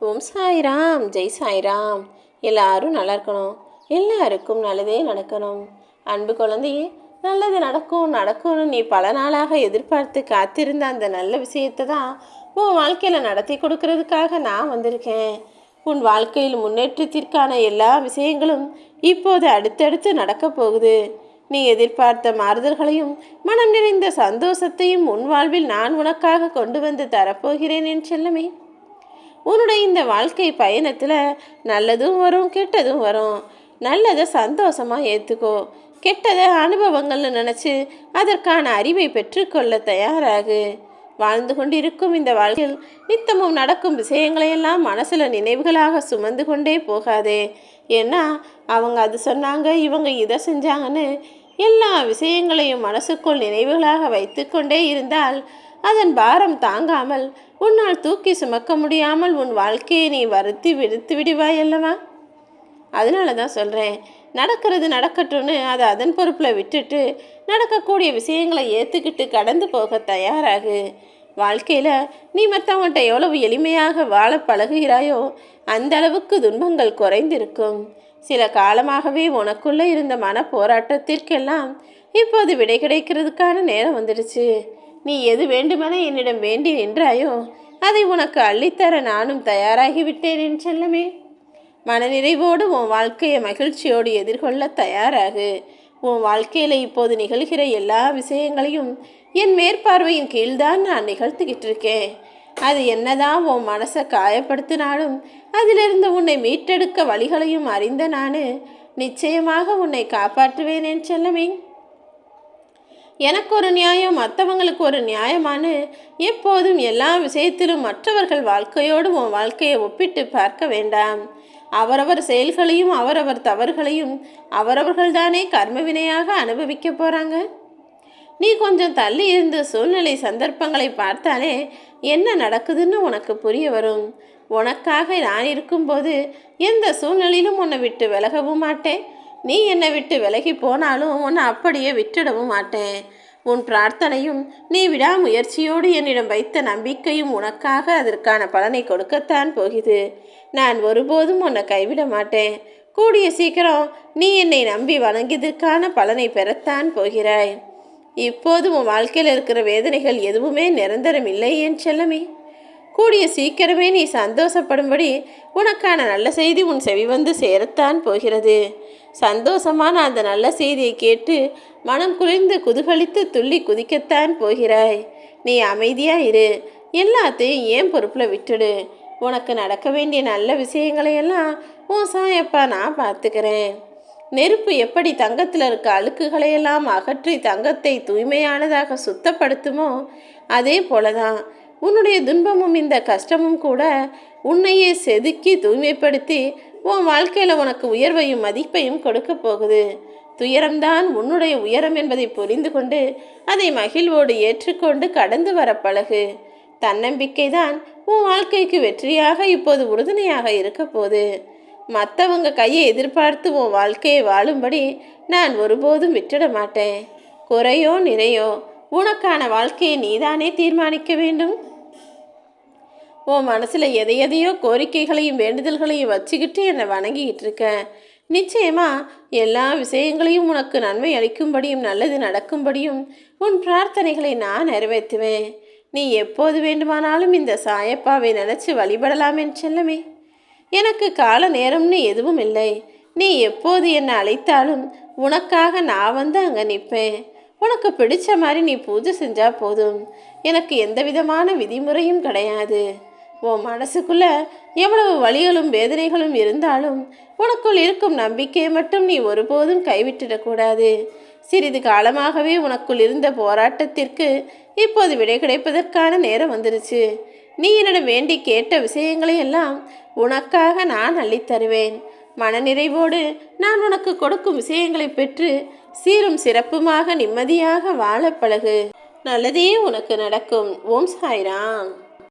ஓம் சாய்ராம், ஜெய் சாய்ராம். எல்லாரும் நல்லா இருக்கணும், எல்லாருக்கும் நல்லதே நடக்கணும். அன்பு குழந்தையே, நல்லது நடக்கும்னு நீ பல நாளாக எதிர்பார்த்து காத்திருந்த அந்த நல்ல விஷயத்தை தான் உன் வாழ்க்கையில் நடத்தி கொடுக்கறதுக்காக நான் வந்திருக்கேன். உன் வாழ்க்கையில் முன்னேற்றத்திற்கான எல்லா விஷயங்களும் இப்போது அடுத்தடுத்து நடக்க போகுது. நீ எதிர்பார்த்த மாறுதல்களையும் மனம் நிறைந்த சந்தோஷத்தையும் உன் வாழ்வில் நான் உனக்காக கொண்டு வந்து தரப்போகிறேன் என் செல்லமே. உன்னுடைய இந்த வாழ்க்கை பயணத்தில் நல்லதும் வரும், கெட்டதும் வரும். நல்லதை சந்தோஷமாக ஏற்றுக்கோ, கெட்டதை அனுபவங்கள்னு நினச்சி அதற்கான அறிவை பெற்றுக்கொள்ள தயாராகு. வாழ்ந்து கொண்டிருக்கும் இந்த வாழ்க்கையில் நித்தமும் நடக்கும் விஷயங்களையெல்லாம் மனசில் நினைவுகளாக சுமந்து கொண்டே போகாதே. ஏன்னா அவங்க அது சொன்னாங்க, இவங்க இதை செஞ்சாங்கன்னு எல்லா விஷயங்களையும் மனசுக்குள் நினைவுகளாக வைத்து கொண்டே இருந்தால் அதன் பாரம் தாங்காமல் உன்னால் தூக்கி சுமக்க முடியாமல் உன் வாழ்க்கையை நீ வருத்தி விடுத்து விடுவாய் அல்லவா? அதனால தான் சொல்கிறேன், நடக்கிறது நடக்கட்டும்னு அதை அதன் பொறுப்பில் விட்டுட்டு நடக்கக்கூடிய விஷயங்களை ஏற்றுக்கிட்டு கடந்து போக தயாராகு. வாழ்க்கையில் நீ மற்றவங்கள்ட்ட எவ்வளவு எளிமையாக வாழ பழகுகிறாயோ அந்த அளவுக்கு துன்பங்கள் குறைந்திருக்கும். சில காலமாகவே உனக்குள்ளே இருந்த மன போராட்டத்திற்கெல்லாம் இப்போது விடை கிடைக்கிறதுக்கான நேரம் வந்துடுச்சு. நீ எது வேண்டுமென என்னிடம் வேண்டி நின்றாயோ அதை உனக்கு அள்ளித்தர நானும் தயாராகிவிட்டேன் என் செல்லமே. மனநிறைவோடு உன் வாழ்க்கையை மகிழ்ச்சியோடு எதிர்கொள்ள தயாராகு. உன் வாழ்க்கையில் இப்போது நிகழ்கிற எல்லா விஷயங்களையும் என் மேற்பார்வையின் கீழ்தான் நான் நிகழ்த்திக்கிட்டு இருக்கேன். அது என்னதான் உன் மனசை காயப்படுத்தினாலும் அதிலிருந்து உன்னை மீட்டெடுக்க வழிகளையும் அறிந்த நான் நிச்சயமாக உன்னை காப்பாற்றுவேன் என் செல்லமே. எனக்கு ஒரு நியாயம், மற்றவங்களுக்கு ஒரு நியாயமானு எப்போதும் எல்லா விஷயத்திலும் மற்றவர்கள் வாழ்க்கையோடு உன் வாழ்க்கையை ஒப்பிட்டு பார்க்க வேண்டாம். அவரவர் செயல்களையும் அவரவர் தவறுகளையும் அவரவர்கள்தானே கர்மவினையாக அனுபவிக்க போகிறாங்க. நீ கொஞ்சம் தள்ளி இருந்து சூழ்நிலை சந்தர்ப்பங்களை பார்த்தாலே என்ன நடக்குதுன்னு உனக்கு புரிய வரும். உனக்காக நான் இருக்கும்போது எந்த சூழ்நிலையிலும் உன்னை விட்டு விலகவும் மாட்டேன். நீ என்னை விட்டு விலகி போனாலும் உன்னை அப்படியே விட்டுடவும் மாட்டேன். உன் பிரார்த்தனையும் நீ விடாமுயற்சியோடு என்னிடம் வைத்த நம்பிக்கையும் உனக்காக அதற்கான பலனை கொடுக்கத்தான் போகுது. நான் ஒருபோதும் உன்னை கைவிட மாட்டேன். கூடிய சீக்கிரம் நீ என்னை நம்பி வணங்கியதற்கான பலனை பெறத்தான் போகிறாய். இப்போது உன் வாழ்க்கையில் இருக்கிற வேதனைகள் எதுவுமே நிரந்தரம் இல்லை என் செல்லமே. கூடிய சீக்கிரமே நீ சந்தோஷப்படும்படி உனக்கான நல்ல செய்தி உன் செவி வந்து சேரத்தான் போகிறது. சந்தோஷமான அந்த நல்ல செய்தியை கேட்டு மனம் குளிர்ந்து குதூகலித்து துள்ளி குதிக்கத்தான் போகிறாய். நீ அமைதியாக இரு, எல்லாத்தையும் ஏன் பொறுப்பில் விட்டுடு. உனக்கு நடக்க வேண்டிய நல்ல விஷயங்களையெல்லாம் உன் சாயப்பா நான் பார்த்துக்கிறேன். நெருப்பு எப்படி தங்கத்தில் இருக்க அழுக்குகளையெல்லாம் அகற்றி தங்கத்தை தூய்மையானதாக சுத்தப்படுத்துமோ அதே போலதான் உன்னுடைய துன்பமும் இந்த கஷ்டமும் கூட உன்னையே செதுக்கி தூய்மைப்படுத்தி உன் வாழ்க்கையில் உனக்கு உயர்வையும் மதிப்பையும் கொடுக்க போகுது. துயரம்தான் உன்னுடைய உயரம் என்பதை புரிந்து கொண்டு அதை மகிழ்வோடு ஏற்றுக்கொண்டு கடந்து வர பழகு. தன்னம்பிக்கை தான் உன் வாழ்க்கைக்கு வெற்றியாக இப்போது உறுதுணையாக இருக்க போகுது. மற்றவங்க கையை எதிர்பார்த்து உன் வாழ்க்கையை வாழும்படி நான் ஒருபோதும் விட்டுட மாட்டேன். குறையோ நிறையோ உனக்கான வாழ்க்கையை நீதானே தீர்மானிக்க வேண்டும். உன் மனசில் எதையோ கோரிக்கைகளையும் வேண்டுதல்களையும் வச்சுக்கிட்டு என்னை வணங்கிக்கிட்டு இருக்கேன். நிச்சயமாக எல்லா விஷயங்களையும் உனக்கு நன்மை அளிக்கும்படியும் நல்லது நடக்கும்படியும் உன் பிரார்த்தனைகளை நான் நிறைவேற்றுவேன். நீ எப்போது வேண்டுமானாலும் இந்த சாயப்பாவை நினச்சி வழிபடலாம் என் செல்லமே. எனக்கு கால நேரம்னு எதுவும் இல்லை. நீ எப்போது என்னை அழைத்தாலும் உனக்காக நான் வந்து அங்கே நிற்பேன். உனக்கு பிடிச்ச மாதிரி நீ பூஜை செஞ்சால் போதும். எனக்கு எந்த விதமான விதிமுறையும் கிடையாது. உன் மனசுக்குள்ள எவ்வளவு வலிகளும் வேதனைகளும் இருந்தாலும் உனக்குள் இருக்கும் நம்பிக்கையை மட்டும் நீ ஒருபோதும் கைவிட்டிடக்கூடாது. சிறிது காலமாகவே உனக்குள் இருந்த போராட்டத்திற்கு இப்போது விடை கிடைப்பதற்கான நேரம் வந்துருச்சு. நீ என்னிடம் வேண்டி கேட்ட விஷயங்களை எல்லாம் உனக்காக நான் அள்ளித்தருவேன். மனநிறைவோடு நான் உனக்கு கொடுக்கும் விஷயங்களை பெற்று சீரும் சிறப்புமாக நிம்மதியாக வாழ பழகு. நல்லதே உனக்கு நடக்கும். ஓம் சாய்ராம்.